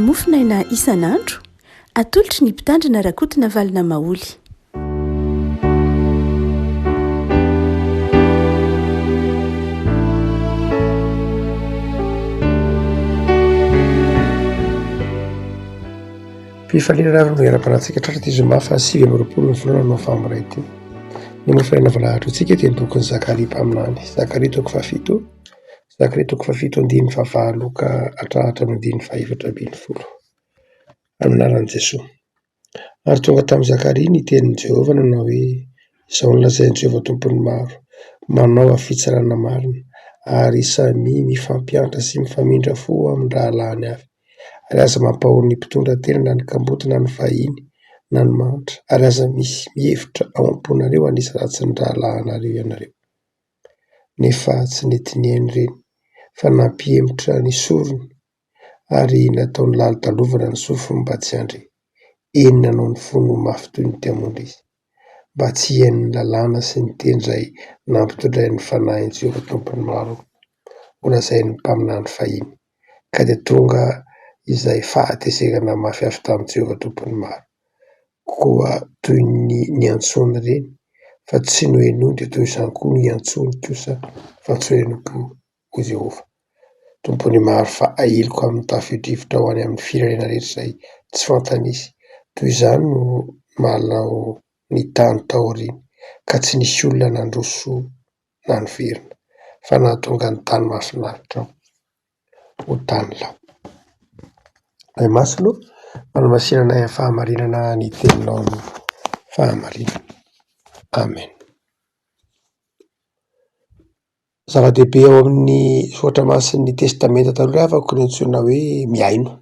mofinaina isan'andro atolotry ny mpitandrina rakotina valina maoly. Fifaliana no era-panatsika tratra zoma fa 8 ny volana novambra ity. Ny mofinaina valahatra antsika dia ny bokin'ny Zakaria mpaminany. Zakaria 7, Zakaria 7:9 ka hatrahatra ny 9:11. Amin'ny anaran'i Jesosy. Ary tonga tamin'i Zakaria ny tenin'i Jehovah nanao hoe: izao no lazain'i Jehovah tompony maro, manao afitsarana marina, ary samy mifampianatra sy mifamindra fo amin'ny rahalahiny avy. Ary aza mampahory ny mpitondra tena na ny kamboty na ny vahiny na ny manitra, ary aza misy mihevitra ao am-ponareo anisy ratsy ny rahalanareo ianareo. Nefa tsy netiniany ireny, fa nampihemotra ny sorony, ary nataony lalo talovana ny sofiny mba tsy handre. Eny nanao ny fono mafy toy ny tiamonda izy, mba tsy hihain'ny lalàna sy ny teny izay nampitondray ny fanahin'i Jehovah tompony maro ho lazain'ny mpaminany fahiny, ka dia tonga izay fahatezerana mafy avy tamin'i Jehovah tompony maro, koa toy ny antsony ireny, fa tsy nohenoy dia toy izany koa ny antsony kosa fa tsy hoenoko ho Jehovah tompony maro, fa ailoko amin'ny tafio-drivotra ho any amin'ny firenena rehetra izay tsy fantanisy. Toy izany no malao ny tany taoriny, ka tsy nisy olona nandroso na niverina, fa nahatonga ny tany mahafinaritra ho tany lao. Ay masino, manamasinana ny fahamarinana ny teninao ny fahamarinana. Amen. Zava-dehibe ao amin'ny soatra masin'ny testamenta taloha afaka ny antsoina hoe miaino.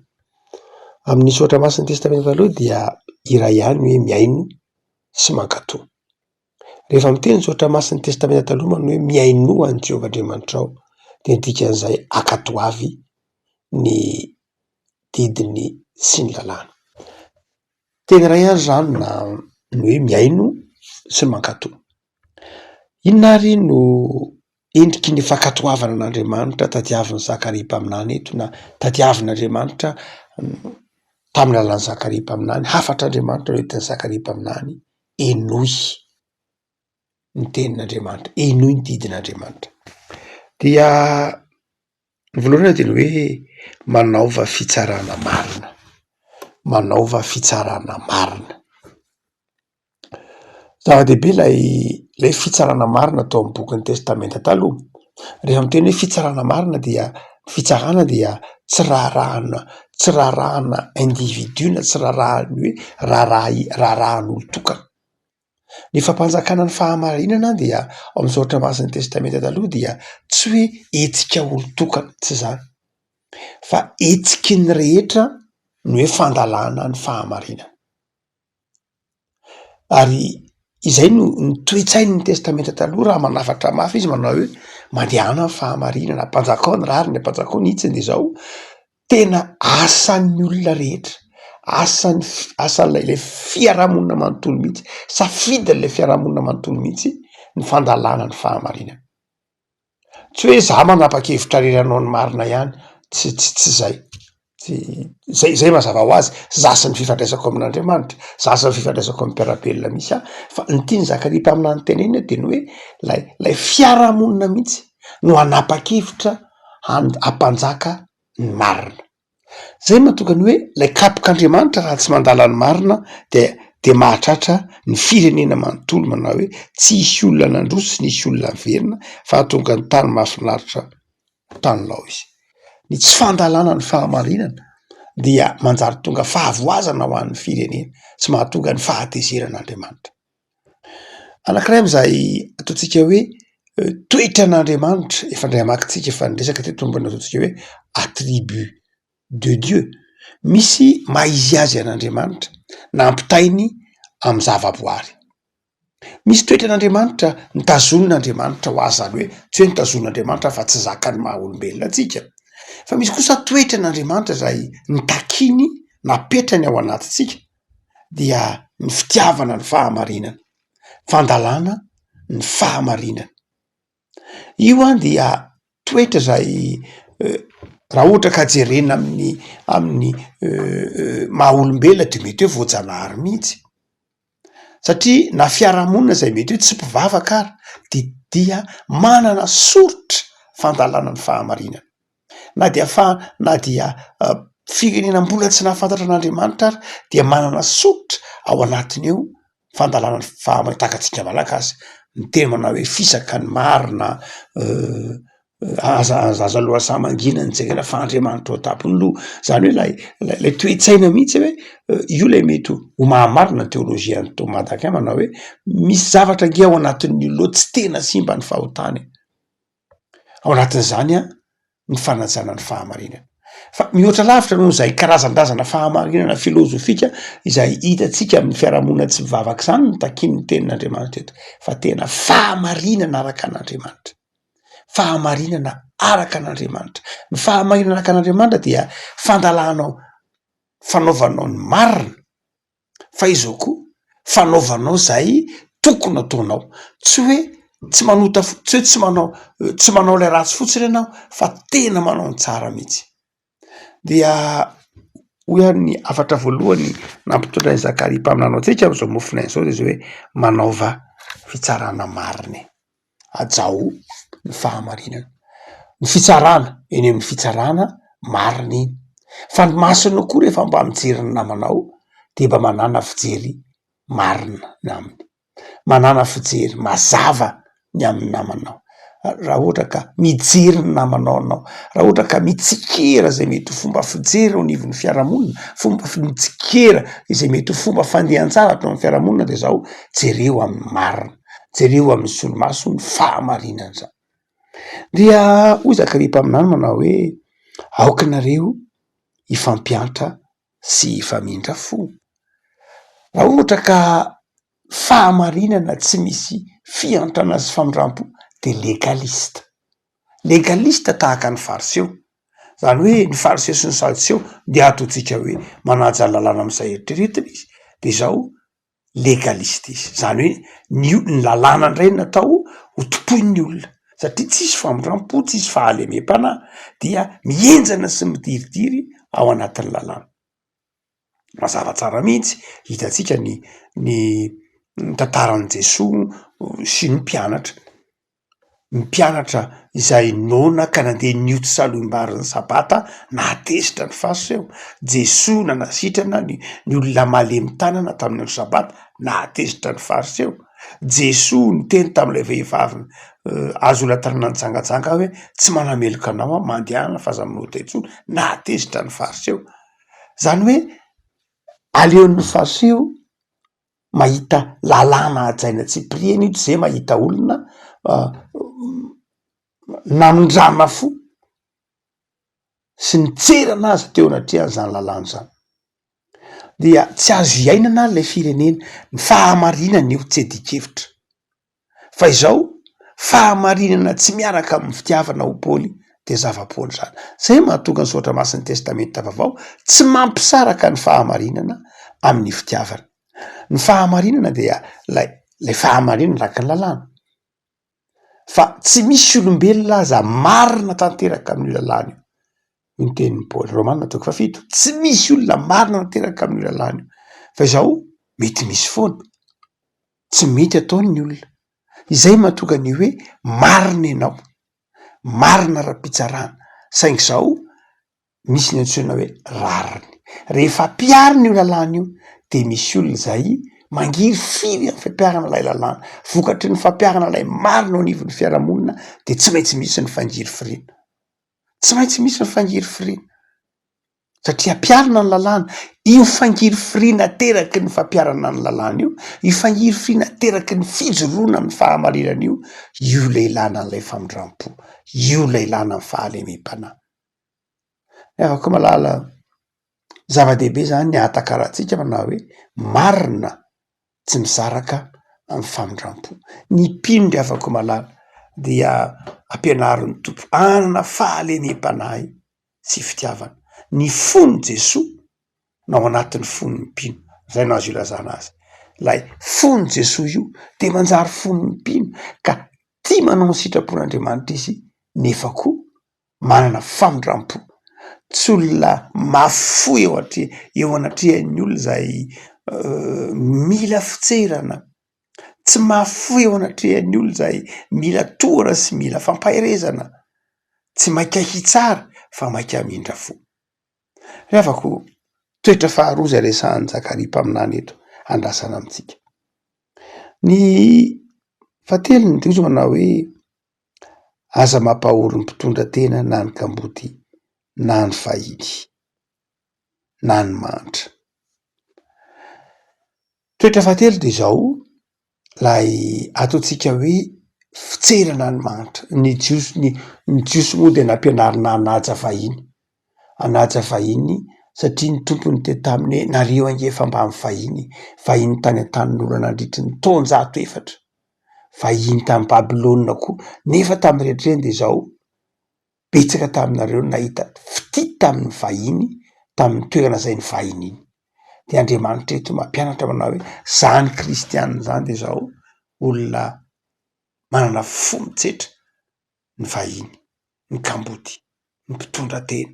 Amin'ny soatra masin'ny testamenta taloha dia iray ihany hoe miaino sy mankatoa. Rehefa miteny soatra masin'ny testamenta taloha manao hoe miaino an'i Jehovah Andriamanitrao, dia ny dikan'izay ankatoa avy ny didiny sy ny lalàna. Teny iray ary zany na ny hoe miaino sy mankatoa. Inona ary no endriky ny fankatoavana an'Andriamanitra tadiavin'i Zakaria mpaminany eto, na tadiavin'Andriamanitra tamin'ny alalan'i Zakaria mpaminany, hafatr'Andriamanitra hoe teny Zakaria mpaminany, enoy ny tenin'Andriamanitra, enoy ny didin'Andriamanitra. Dia ny voalohany dia ny hoe manaova fitsarana marina, manaova fitsarana marina. Zava-dehibe ilay fitsarana marina atao amin'ny bokin'ny testamenta taloha. Rehefa miteny hoe fitsarana marina dia fitsarana dia tsy raharahana individu na tsy raharahany hoe raharahan'olon-tokana. Ny fampanjakana ny fahamarinana dia ao amin'ny soatra masin'ny testamenta taloha dia tsy hoe hetsika olon-tokana, tsy izany, fa hetsiky ny rehetra no hoe fandalàna ny fahamarinana. Ary izay no toe-tsain'ny testamenta taloha raha manafatra mafy izy manao hoe mandehana ny fahamarinana, mpanjakao ny rariny, mpanjakao ny hitsiny, dia izao tena asan'ny olona rehetra, asan'ilay fiarahamonina manontolo mihitsy, safidin'ilay fiarahamonina manontolo mihitsy ny fandalàna ny fahamarinana. Tsy hoe za manapa-kevitra reranao ny marina ihany, tsy izay. Zay mazava ho azy, zasy ny fifandraisako amin'Andriamanitra, zasy ny fifandraisako amin'ny mpiarabelona misy aho, fa ny tiany Zakaria mpaminany tenenina dia ny hoe lay fiarahamonina mihitsy no hanapa-kevitra hampanjaka ny marina. Zay mahatonga ny hoe lay kapok'Andriamanitra raha tsy mandala ny marina dia mahatratra ny firenena manontolo, manao hoe tsy hisy olona nandroso sy nisy olona niverina, fa hahatonga ny tany mahafinaritra tany lao izy. Ny tsy fandalàna ny fahamarinana dia manjary tonga fahavoazana ho an'ny firenena sy mahatonga ny fahatezeran'Andriamanitra. Anankiray amin'izay ataontsika hoe toetra an'Andriamanitra, efa indray hamakitsika efa niresaka teto mbona ataontsika hoe attribut de Dieu. Misy maha-izy azy an'Andriamanitra nampitainy amin'ny zavaboary. Misy toetra an'Andriamanitra nitazonan'Andriamanitra ho azy, zany hoe tsy hoe nitazonan'Andriamanitra fa tsy zakany maha-olombelona antsika, fa misy kosa toetra an'Andriamanitra izay nitakiny napetrany ao anatintsika, dia ny fitiavana ny fahamarinana, fandalàna ny fahamarinana. Io dia toetra izay raha ohatra ka jerena amin'ny maha olombelona de mety hoe voajanahary mihitsy satria na fiarahamonina zay mety hoe tsy mpivavaka ary dia manana soritra fandalana ny fahamarinana na dia firenena mbola tsy nahafantatra an'Andriamanitra ary dia manana soritra ao anatiny eo fandalana ny fahamarinana takatsika malagasy ny teny manao hoe fisaka ny marina aza loha samangina ny jerena fa Andriamanitra ao tampony loha zany hoe lay toe-tsaina mihitsy hoe io lay mety ho mahamarina teolozia ny Madaka manao hoe misy zavatra nge ao anatin'ny loha tsy tena simba ny fahotany ao anatin'izany ny fanajana ny fahamarinana fa mihoatra lavitra noho izay karazan-drazana fahamarinana filozofika izay hitatsika amin'ny fiarahamonina tsy mivavaka izany no takin'ny tenin'Andriamanitra eto fa tena fahamarinana araka an'Andriamanitra fahamarinana araka an'Andriamanitra ny fahamarinana araka an'Andriamanitra dia fandalanao fanaovanao ny marina fa izao koa fanaovanao zay tokony ataonao tsy hoe tsy manota tsy hoe tsy manao lay ratsy fotsiny ianao fa tena manao ny tsara mihitsy dia hoy ny afatra voalohany nampitondra ny Zakaria mpaminana antsika am'izao mofinainy zao de zao hoe manaova fitsarana marina ajao ny fahamarinana ny fitsarana eny amin'ny fitsarana marina iny fa ny masonao koa rehefa mba mijery ny namanao de mba manana fijery marina ny aminy manana fijery mazava ny amin'ny namanao raha ohatra ka mijery ny namanao anao raha ohatra ka mitsikera zay mety ho fomba fijery ao anivon'ny fiarahamonina fomba mitsikera izay mety ho fomba fandehan-tsara atao amin'ny fiarahamonina de zao jereo amin'ny marina jereo amin'ny solomaso ny fahamarinana zany dia hoy Zakaria mpaminany manao hoe aokinareo ifampiantra sy ifamindra fo raha ohatra ka fahamarinana tsy misy fiantrana sy famindrampo de legalista tahaka ny fariseo zany hoe ny fariseo sy ny sadoseo de ataotsika hoe manaja ny lalàna am'izay eritreretina izy de zao legalista izy zany hoe ny lalàna indray natao ho topoin'ny olona satria tsisy famindrampo tsisy fahalemem-panahy dia mienjana sy midiridiry ao anatin'ny lalàna mazava tsara mihitsy hitatsika ny tantaran'i Jesoa sy ny mpianatra izay nona ka nandeha nioty salohim-barin'ny sabata nahatezitra ny fariseo Jesoa nanasitrana ny olona malemy tanana tamin'ny andro sabata nahatezitra ny fariseo Jesoa niteny tam'ilay vehivavy azo olatarana ny jangajanga hoe tsy manameloka anao mandehana fa aza minota intsony nahatezitra ny fariseo zany hoe aleon'ny fariseo mahita lalàna ajaina tsy prieny ito zay mahita olona namindrana fo sy nitserana azy teo anatrehan'izany lalàna zany dia tsy azo iainana lay firenena ny fahamarinana io tsy adikevitra fa izao fahamarinana tsy miaraka amin'ny fitiavana ho Paoly de zava-Paoly zany zay mahatonga ny soatra masin'ny testamenta vaovao tsy mampisaraka ny fahamarinana amin'ny fitiavana ny fahamarinana dia lay fahamarinana araka ny lalàna fa tsy misy olombelona aza marina tanteraka amin'ny lalàna io ny tenin'ny Paoly Romanina 7 tsy misy olona marina tanteraka amin'ny lalàna io fa izao mety misy foana tsy mety ataony ny olona izay mahatonga ny hoe marina ianao marina ra-pitsarana saingy zao misy ny antsoina hoe rariny rehefa piarina io lalàna io de misy olona zay mangiry firy amin'ny fampiarana lay lalàna vokatry ny fampiarana lay marina ao anivon'ny fiarahamonina de tsy maintsy misy ny fangiry firiana tsy maintsy misy ny fangiry firiana satria piarina ny lalàna io fangiry firiana teraky ny fampiarana ny lalàna io fangiry firiana teraky ny fijoroana amin'ny fahamarinana io leilana n'lay famindrampo io leilana ny fahalemem-panahy afaka malala zava-dehibe zany ny ahatakarahantsika manao hoe marina tsy misaraka amin'ny famindrampo ny mpino ry afaka malala dia ampianarin'ny tompo anana fahalemem-panahy sy fitiavana ny fony Jesoa nao anatin'ny fony mpino zay no azo ilazana azy lay fony Jesoa io de manjary fony mpino ka tia manao ny sitrapon'Andriamanitra izy nefa koa manana famindrampo tsy olona mafo eo anatrehan'ny olona zay mila fitserana, tsy mafo eo anatrehan'ny olona zay mila tohara sy mila fampaherezana, tsy maika hitsara fa maika mindra fo. Reafako toetra faharoa zay resahan'ny Zakaria mpaminany eto andrasana amitsika. Ny fahatelony de izy manao hoe aza mampahory ny mpitondra tena na ny kamboty na ny fahiny na ny manitra. Toetra fahatelo de zao lay ataotsika hoe fitserana ny manitra, ny jiosy moa de nampianarina hanaja vahiny, hanaja vahiny satria ny tompony te taminy hoe nareo angefa mba amy vahiny tany an-tanin'olo nandritry ny taonjato efatra, vahiny tamy Babilôna koa, nefa tamy rehetreny de zao betsaka taminareo nahita fitity tamin'ny vahiny tamin'ny toerana zay ny vahiny iny. De Andriamanitra eto mampianatra manao hoe zany kristianina zany de zao olona manana fo mitsetra ny vahiny, ny kamboty, ny mpitondra tena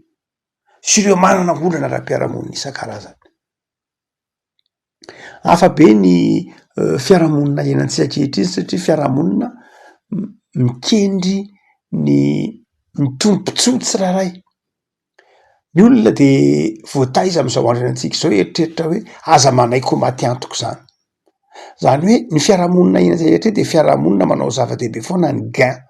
sy ireo manana olana ara-piarahamonina isan-karazany. Hafa be ny fiarahamonina iainantsika ankehitriny satria fiarahamonina mikendry ny tombontsoa tsiraray. Ny olona de voataiza am'izao andro iainantsika zao eritreritra hoe aza manaiko ho maty antoko zany. Zany hoe ny fiarahamonina iainantsika rehetra de fiarahamonina manao zava-dehibe foana ny gain,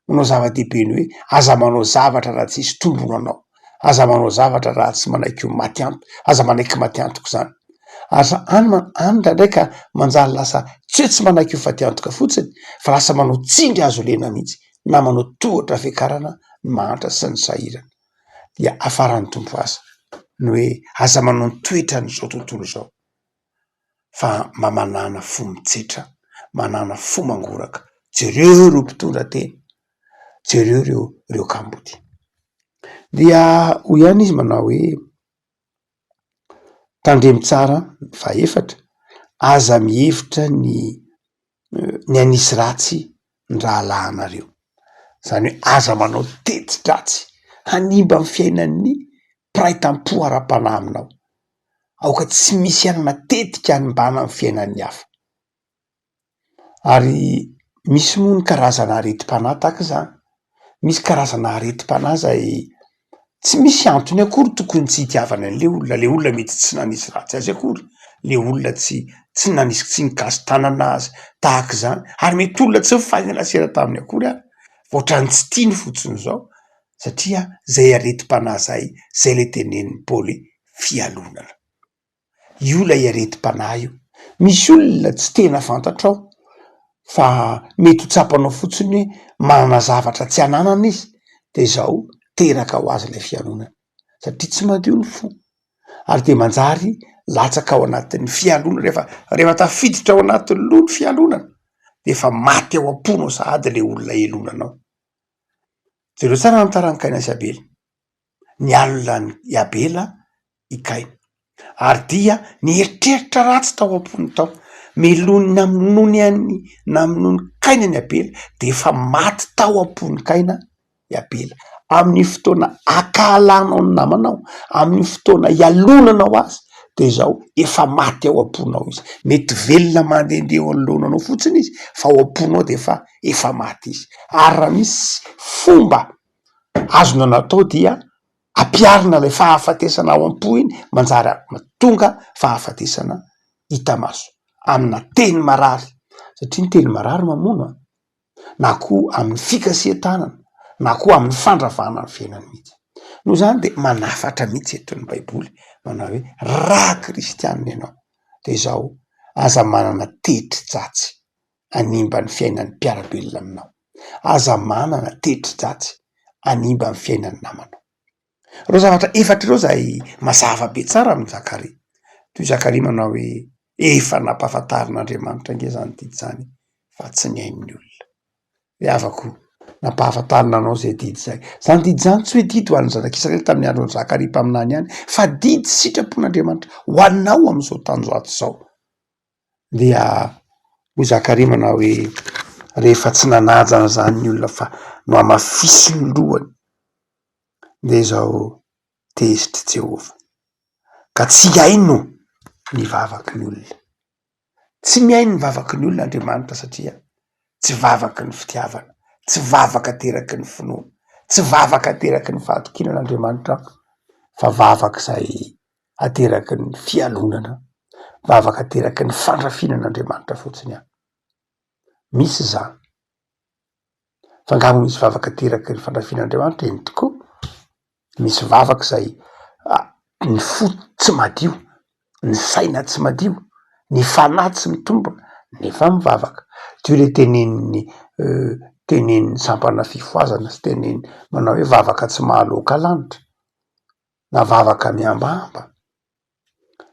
manao zava-dehibe ny hoe aza manao zavatra raha tsisy tombony anao, aza manao zavatra raha tsy manaiky ho maty antoko, aza manaiky maty antoko zany. Any ndraindray ka manjary lasa tsy manaiky ho faty antoka fotsiny fa lasa manao tsindry azo lena mihitsy na manao tohatra fiakarana ny manitra sy ny sahirana. Dia afaran'ny tompo aza ny hoe aza manao ny toetra n'izao tontolo zao fa mba manana fo mitsetra, manana fo mangoraka, jereo reo mpitondra tena, jereo reo kamboty. Dia hoy ihany izy manao hoe tandremo tsara faefatra, aza mihevitra ny anisy ratsy ny rahalahanareo. Zany hoe aza manao teti-dratsy hanimba amin'ny fiainan'ny mpiray tampo ara-panahy aminao, aoka tsy misy anana tetika hanimbana amin'ny fiainan'ny hafa. Ary misy moa ny karazana areti-panahy tahaka zany, misy karazana areti-panahy zay tsy misy antony akory tokony tsy hitiavana an'le olona, le olona mety tsy nanisy ratsy azy akory, le olona tsy nanisy tsy nikazo tanana azy tahaka zany, ary mety olona tsy mifaingana sera taminy akory ary fa ohatrany tsy tiany fotsiny zao satria zay areti-panahy zay le tenenin'ny Paoly fialonana. Io lay areti-panahy io. Misy olona tsy tena fantatrao fa mety ho tsapanao fotsiny hoe manana zavatra tsy ananana izy de zao teraka ho azy lay fialonana satria tsy madio ny fo ary de manjary latsaka ao anatin'ny fialonana. Rehefa tafiditra ao anatin'ny loha ny fialonana de efa maty ao am-ponao sahady le olona elonanao. Jereo tsara ny taran'ny Kaina sy Abela, nialona i Abela i Kaina ary dia nieritreritra ratsy tao am-pony tao, namonony Kaina ny Abela de efa maty tao am-pony Kaina i Abela. Amin'ny fotoana akalanao ny namanao, amin'ny fotoana ialonanao azy de zao efa maty ao am-ponao izy. Mety velona mandehandeha eo anoloananao fotsiny izy fa ao am-ponao de efa maty izy. Ary raha misy fomba azona natao dia ampiarina lay fahafatesana ao am-po iny manjary tonga fahafatesana hita maso amina teny marary, satria ny teny marary mamono na koa amin'ny fikasihan-tanana na koa amin'ny fandravana ny fiainany mihitsy. Noho zany de manafatra mihitsy eto ny Baiboly manao hoe raha kristianina ianao de zao aza manana tetry-dratsy hanimba ny fiainan'ny mpiarabelona aminao, aza manana tetry-dratsy hanimba ny fiainan'ny namanao. Reo zavatra efatra reo zay mazava be tsara amin'ny Zakaria. Toy Zakaria manao hoe efa nampahafantarin'Andriamanitra nge zany didy zany fa tsy ny ain'ny olona. De avako nampahafantarina anao zay didy zay. Zany didy zany tsy hoe didy ho an'ny zanak'Israely tamin'ny andron'ny Zakaria mpaminany ihany fa didy sitrapon'Andriamanitra ho anao am'izao tanjoato zao. Dia hoy Zakaria manao hoe rehefa tsy nanajana zany ny olona fa no amafisy ny lohany de zao tezitry Jehova ka tsy haino ny vavaky ny olona. Tsy mihaino ny vavaky ny olona Andriamanitra satria tsy vavaky ny fitiavana, tsy vavaka teraky ny finoana, tsy vavaka teraky ny fahatokinan'Andriamanitra, fa vavaka izay ateraky ny fialonana, vavaka teraky ny fandrafinan'Andriamanitra fotsiny ihany. Misy zany fa angamba misy vavaka teraky ny fandrafinan'Andriamanitra eny tokoa. Misy vavaka izay ny fo tsy madio, ny saina tsy madio, ny fanahy tsy mitombona nefa mivavaka. Teo le tenenin'ny sampana fifoazana sy teneny manao hoe vavaka tsy mahaloaka lanitra na vavaka miambamba,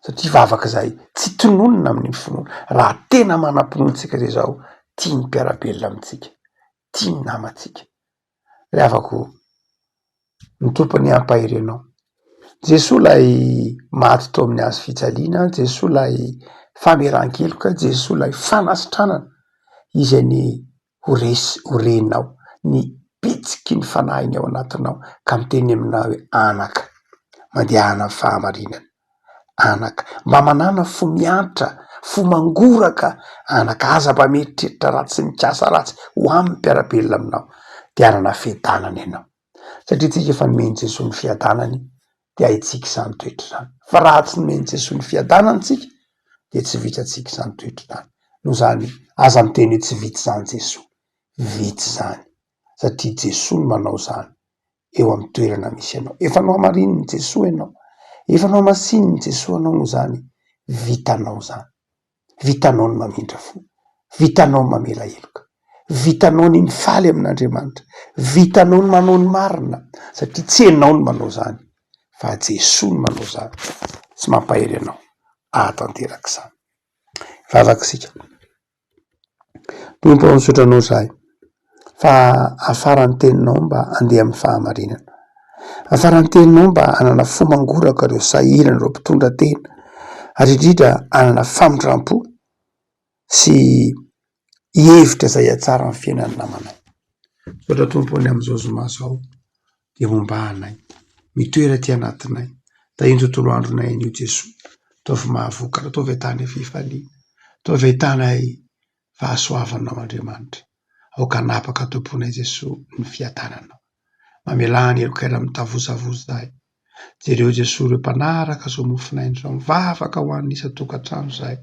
satria vavaka izay tsy tononona amin'ny finoana. Raha tena manam-ponitsika zay zao, tia ny mpiarabelona amintsika, tia ny namantsika, re afako ny tompony hampahery anao. Jesoa lay maty tao amin'ny hazo fijaliana, Jesoa lay fameran-keloka, Jesoa lay fanasitranana, izay ny horenao, ny pitsiky ny fanahiny ao anatinao ka miteny aminao hoe anaka, mandehana amin'ny fahamarinana, anaka, mba manana fo miantra, fo mangoraka, anaka aza mba mieritreritra ratsy, mikasa ratsy ho amin'ny mpiarabelona aminao, de anana fiadanana ianao. Satria tsika efa nomeny Jesoa ny fiadanany, de haitsika izany toetra izany. Fa raha tsy nomeny Jesoa ny fiadanany tsika de tsy vitantsika izany toetra izany. Noho izany aza miteny hoe tsy vitsy izany Jesoa, vitsy izany satria Jesoa no manao izany eo amin'ny toerana misy anao. Efa nohamarininy Jesoa ianao, efa nohamasininy Jesoa anao, noho izany vitanao izany. Vitanao ny mamindra fo, vitanao ny mamela heloka, vitanao ny mifaly amin'Andriamanitra, vitanao ny manao ny marina, satria tsy ianao ny manao izany fa Jesoa ny manao izany. Tsy mampahery anao ahatanteraka izany. Vavaka isika. Tompo ao misotranao zahay fa afaran'ny teninao mba andeha amin'ny fahamarinana, afaran'ny teninao mba anana fo mangoraka ireo sahirana, ireo mpitondra tena, ary indrindra anana famindram-po sy hevitra izay hatsara amin'ny fiainan'ny namanay. Sotra tompony amin'izao zoma zao de mombanay, mitoera ty anatinay, da iny tontolo andronay an'io Jesoa, ataovy mahavokatra, ataovy ahitana fifaliana, ataovy ahitanay fahasoavanao Andriamanitra, aoka hanapaka tomponay Jesoa ny fiadananao, mamelany heloka mitavozavozo zahay. Jereo Jesoa ireo mpanaraka zao mofinainy zao, mivavaka ho an'ny isa-tokantrano zahay,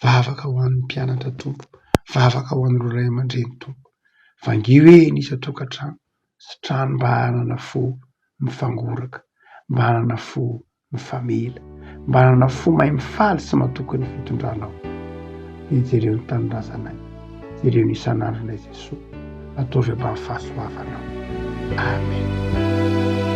vavaka ho an'ny mpianatra tompo, vavaka ho an'ireo ray aman-dreny tompo, vangy hoe ny isa-tokantrano sy trano mba hanana fo mifangoraka, mba hanana fo mifamela, mba hanana fo mahay mifaly sy matoky ny fitondranao. Jereo ny tanindrazanay, jereo ny isan'andronay Jesoa, ataovy mba fahasoavanao. Amen.